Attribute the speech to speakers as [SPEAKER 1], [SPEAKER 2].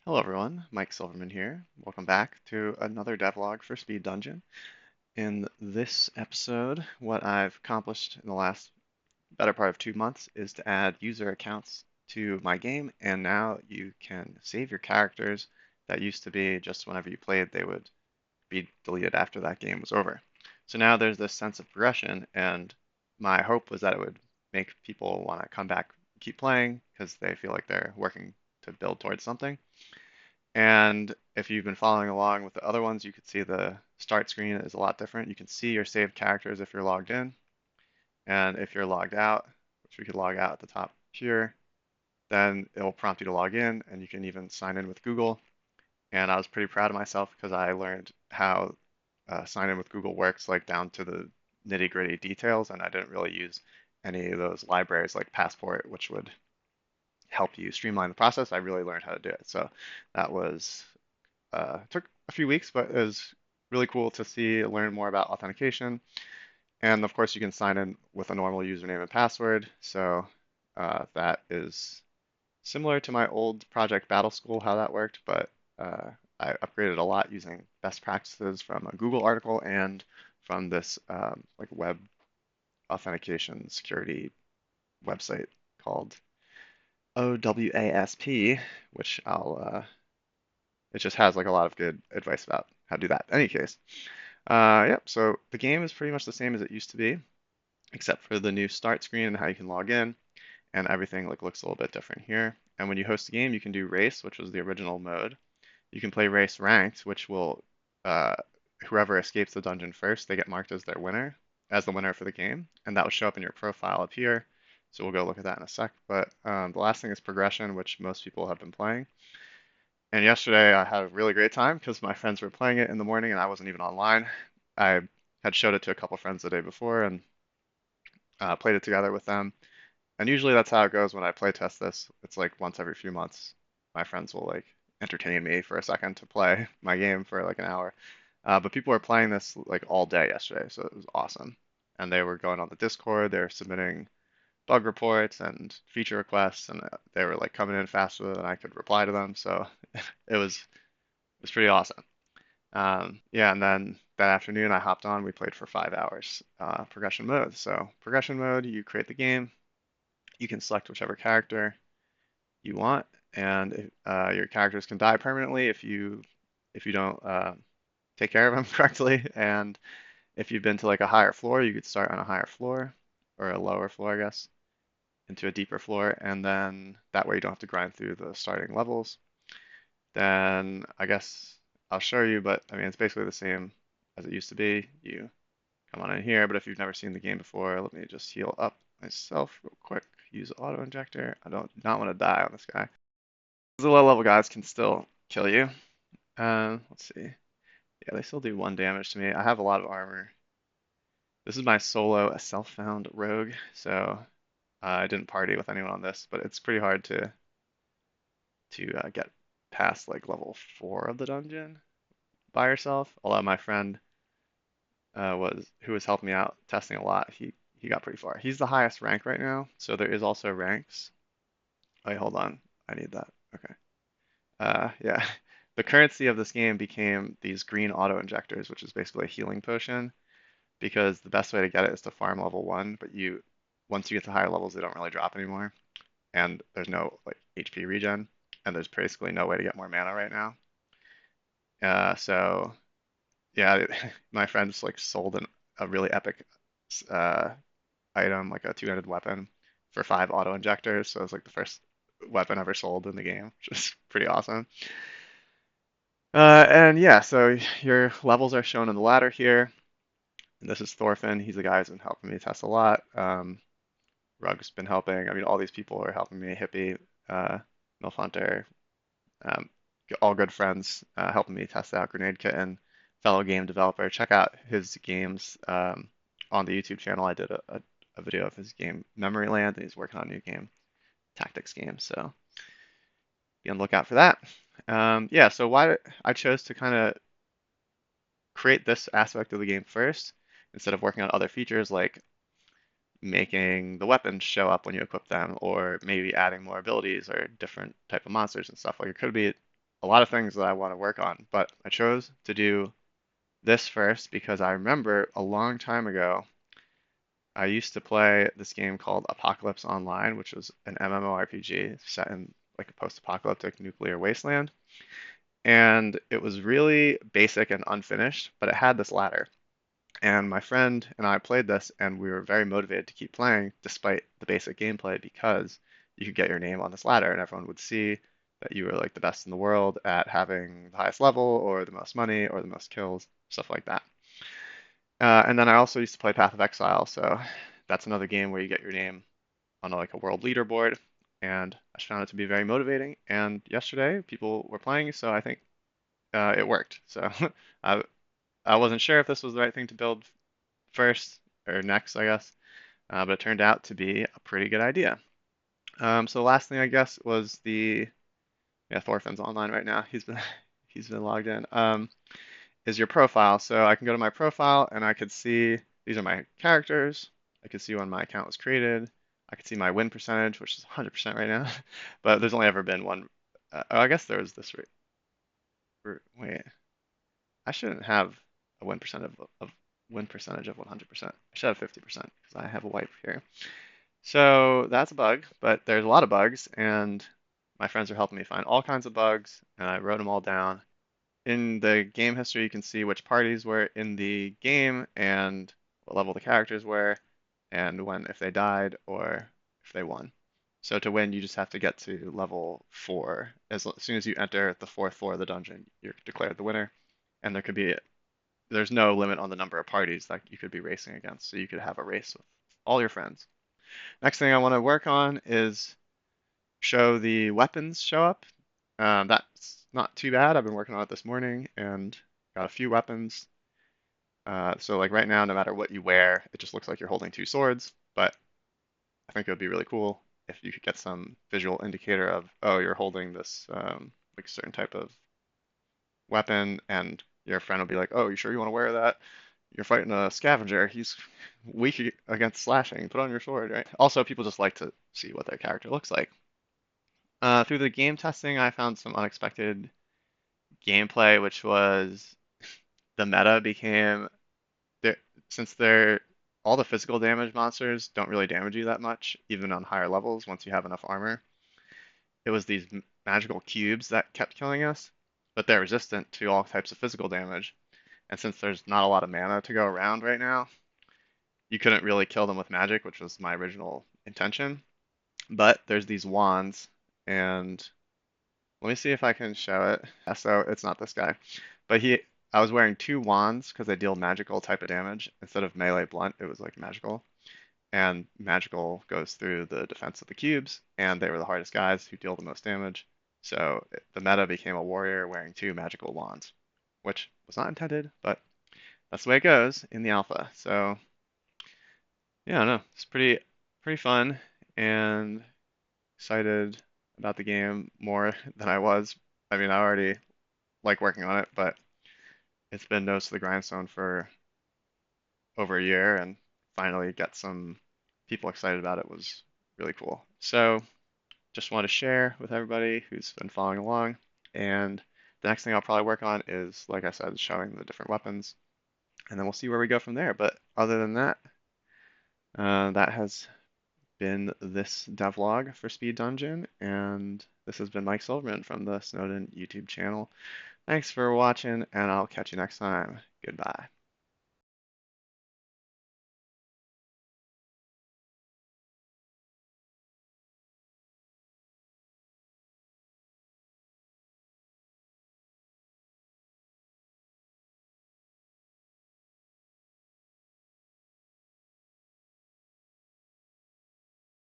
[SPEAKER 1] Hello everyone, Mike Silverman here. Welcome back to another devlog for Speed Dungeon. In this episode, what I've accomplished in the last better part of 2 months is to add user accounts to my game, and now you can save your characters that used to be just whenever you played, they would be deleted after that game was over. So now there's this sense of progression, and my hope was that it would make people want to come back, keep playing, because they feel like they're working to build towards something. And if you've been following along with the other ones, you could see the start screen is a lot different. You can see your saved characters if you're logged in, and if you're logged out, which we could log out at the top here, then it'll prompt you to log in, and you can even sign in with Google. And I was pretty proud of myself because I learned how sign in with Google works, like down to the nitty-gritty details, and I didn't really use any of those libraries like Passport, which would help you streamline the process. I really learned how to do it. So that was took a few weeks, but it was really cool to see, learn more about authentication. And of course, you can sign in with a normal username and password. So that is similar to my old project Battle School, how that worked, but I upgraded a lot using best practices from a Google article and from this like web authentication security website called OWASP, which it just has like a lot of good advice about how to do that. In any case, yep. So the game is pretty much the same as it used to be, except for the new start screen and how you can log in, and everything like looks a little bit different here. And when you host a game, you can do race, which was the original mode. You can play race ranked, which will uh, whoever escapes the dungeon first, they get marked as their winner, as the winner for the game, and that will show up in your profile up here. So we'll go look at that in a sec. But the last thing is progression, which most people have been playing. And yesterday I had a really great time because my friends were playing it in the morning and I wasn't even online. I had showed it to a couple friends the day before and played it together with them. And usually that's how it goes when I play test this. It's like once every few months, my friends will like entertain me for a second to play my game for like an hour. But people were playing this like all day yesterday, so it was awesome. And they were going on the Discord, they were submitting bug reports and feature requests, and they were like coming in faster than I could reply to them. So it was pretty awesome. Yeah, and then that afternoon I hopped on. We played for 5 hours, progression mode. So progression mode, you create the game. You can select whichever character you want, and your characters can die permanently if you don't take care of them correctly. And if you've been to like a higher floor, you could start on a higher floor or a lower floor, I guess, into a deeper floor, and then that way you don't have to grind through the starting levels. Then I guess I'll show you, but I mean, it's basically the same as it used to be. You come on in here, but if you've never seen the game before, let me just heal up myself real quick. Use auto injector. I don't not want to die on this guy. The low level guys can still kill you. Let's see. Yeah, they still do 1 damage to me. I have a lot of armor. This is my solo, a self-found rogue, so I didn't party with anyone on this, but it's pretty hard to get past like level 4 of the dungeon by yourself. Although my friend was who was helping me out testing a lot. He got pretty far. He's the highest rank right now, so there is also ranks. Wait, hold on. I need that. Okay. Yeah. The currency of this game became these green auto injectors, which is basically a healing potion, because the best way to get it is to farm level 1, but you once you get to higher levels, they don't really drop anymore, and there's no like HP regen, and there's basically no way to get more mana right now. So yeah, my friends like sold a really epic uh, item, like a two-handed weapon, for 5 auto injectors. So it's like the first weapon ever sold in the game, which is pretty awesome. And yeah, so your levels are shown on the ladder here. And this is Thorfinn. He's the guy who's been helping me test a lot. Rug's been helping. I mean, all these people are helping me. Hippie, uh, Milf Hunter, um, all good friends, helping me test out Grenade Kitten, fellow game developer. Check out his games on the YouTube channel. I did a video of his game Memory Land, and he's working on a new game, tactics game. So be on the lookout for that. Yeah, so why I chose to kind of create this aspect of the game first instead of working on other features like making the weapons show up when you equip them, or maybe adding more abilities or different type of monsters and stuff. Like it could be a lot of things that I want to work on, but I chose to do this first because I remember a long time ago I used to play this game called Apocalypse Online, which was an MMORPG set in like a post-apocalyptic nuclear wasteland. And it was really basic and unfinished, but it had this ladder. And my friend and I played this, and we were very motivated to keep playing despite the basic gameplay because you could get your name on this ladder, and everyone would see that you were like the best in the world at having the highest level, or the most money, or the most kills, stuff like that. And then I also used to play Path of Exile, so that's another game where you get your name on like a world leaderboard, and I just found it to be very motivating. And yesterday, people were playing, so I think it worked. So I I wasn't sure if this was the right thing to build first or next, I guess, but it turned out to be a pretty good idea. So the last thing I guess was the yeah Thorfinn's online right now. He's been he's been logged in. Is your profile. So I can go to my profile and I could see these are my characters. I could see when my account was created. I could see my win percentage, which is 100% right now, but there's only ever been one. Oh, I guess there was this. Wait, I shouldn't have a win percentage of 100%. I should have 50% because I have a wipe here. So that's a bug, but there's a lot of bugs, and my friends are helping me find all kinds of bugs, and I wrote them all down. In the game history, you can see which parties were in the game and what level the characters were, and when if they died or if they won. So to win, you just have to get to level 4. As soon as you enter the fourth floor of the dungeon, you're declared the winner, and there's no limit on the number of parties that you could be racing against. So you could have a race with all your friends. Next thing I want to work on is show the weapons show up. That's not too bad. I've been working on it this morning and got a few weapons. So like right now, no matter what you wear, it just looks like you're holding two swords. But I think it would be really cool if you could get some visual indicator of, oh, you're holding this like certain type of weapon, and your friend will be like, oh, you sure you want to wear that? You're fighting a scavenger. He's weak against slashing. Put on your sword, right? Also, people just like to see what their character looks like. Through the game testing, I found some unexpected gameplay, which was the meta became there since they're all the physical damage monsters don't really damage you that much, even on higher levels once you have enough armor. It was these magical cubes that kept killing us, but they're resistant to all types of physical damage. And since there's not a lot of mana to go around right now, you couldn't really kill them with magic, which was my original intention. But there's these wands, and let me see if I can show it. So it's not this guy, but I was wearing two wands because they deal magical type of damage instead of melee blunt. It was like magical, and magical goes through the defense of the cubes, and they were the hardest guys who deal the most damage. So the meta became a warrior wearing two magical wands, which was not intended, but that's the way it goes in the alpha. So yeah, I don't know. It's pretty fun and excited about the game more than I was. I mean, I already like working on it, but it's been nose to the grindstone for over a year, and finally get some people excited about it was really cool. So just want to share with everybody who's been following along. And the next thing I'll probably work on is, like I said, showing the different weapons, and then we'll see where we go from there. But other than that, that has been this devlog for Speed Dungeon, and this has been Mike Silverman from the Snowden YouTube channel. Thanks for watching, and I'll catch you next time. Goodbye.